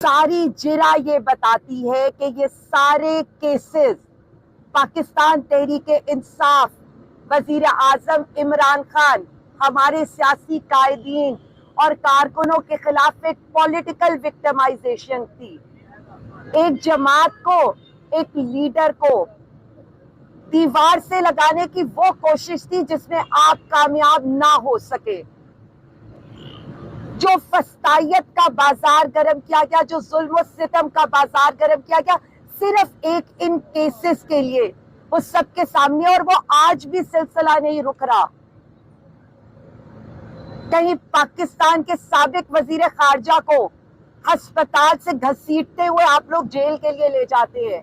ساری جرا یہ بتاتی ہے کہ یہ سارے کیسز پاکستان تحریک انصاف، وزیر اعظم عمران خان، ہمارے سیاسی قائدین اور کارکنوں کے خلاف ایک پولیٹیکل وکٹمائزیشن تھی. ایک جماعت کو، ایک لیڈر کو دیوار سے لگانے کی وہ کوشش تھی جس میں آپ کامیاب نہ ہو سکے. جو فسطائیت کا بازار گرم کیا گیا، جو ظلم و ستم کا بازار گرم کیا گیا، صرف ایک ان کیسز کے لیے، وہ سب کے سامنے، اور وہ آج بھی سلسلہ نہیں رک رہا. کہیں پاکستان کے سابق وزیر خارجہ کو ہسپتال سے گھسیٹتے ہوئے آپ لوگ جیل کے لیے لے جاتے ہیں.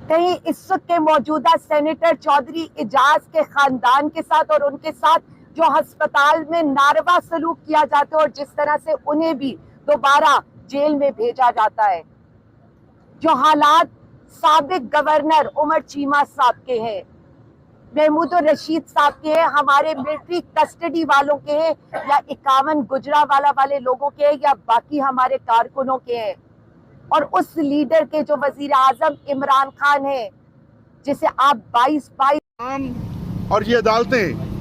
کہیں اس وقت کے موجودہ سینیٹر چودھری اعجاز کے خاندان کے ساتھ اور ان کے ساتھ جو ہسپتال میں ناروا سلوک کیا جاتا ہے اور جس طرح سے انہیں بھی دوبارہ جیل میں بھیجا جاتا ہے. جو حالات سابق گورنر عمر چیمہ صاحب کے ہیں، محمود الرشید صاحب کے ہیں، ہمارے ملٹری کسٹڈی والوں کے ہیں، یا 51 گجرانوالہ والے لوگوں کے ہیں، یا باقی ہمارے کارکنوں کے ہیں، اور اس لیڈر کے جو وزیر اعظم عمران خان ہیں، جسے آپ 22 اور یہ عدالتیں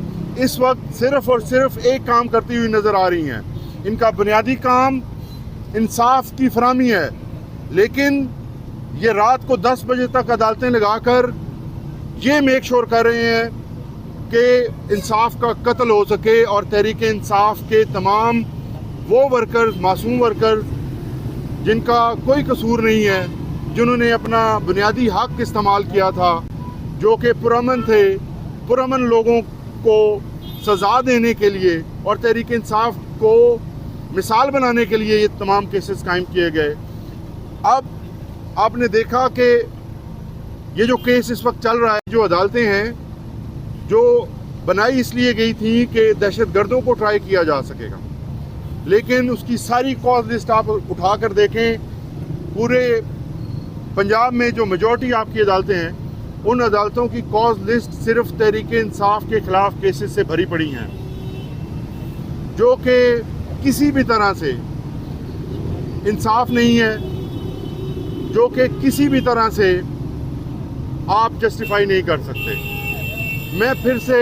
اس وقت صرف اور صرف ایک کام کرتی ہوئی نظر آ رہی ہیں. ان کا بنیادی کام انصاف کی فراہمی ہے، لیکن یہ رات کو 10 بجے تک عدالتیں لگا کر یہ میک شور کر رہے ہیں کہ انصاف کا قتل ہو سکے اور تحریک انصاف کے تمام وہ ورکرز، معصوم ورکرز جن کا کوئی قصور نہیں ہے، جنہوں نے اپنا بنیادی حق استعمال کیا تھا، جو کہ پرامن تھے، پرامن لوگوں کو سزا دینے کے لیے اور تحریک انصاف کو مثال بنانے کے لیے یہ تمام کیسز قائم کیے گئے. اب آپ نے دیکھا کہ یہ جو کیس اس وقت چل رہا ہے، جو عدالتیں ہیں جو بنائی اس لیے گئی تھیں کہ دہشت گردوں کو ٹرائی کیا جا سکے گا، لیکن اس کی ساری کاز لسٹ آپ اٹھا کر دیکھیں، پورے پنجاب میں جو میجورٹی آپ کی عدالتیں ہیں، ان عدالتوں کی کاز لسٹ صرف تحریک انصاف کے خلاف کیسز سے بھری پڑی ہیں، جو کہ کسی بھی طرح سے انصاف نہیں ہے، جو کہ کسی بھی طرح سے آپ جسٹیفائی نہیں کر سکتے. میں پھر سے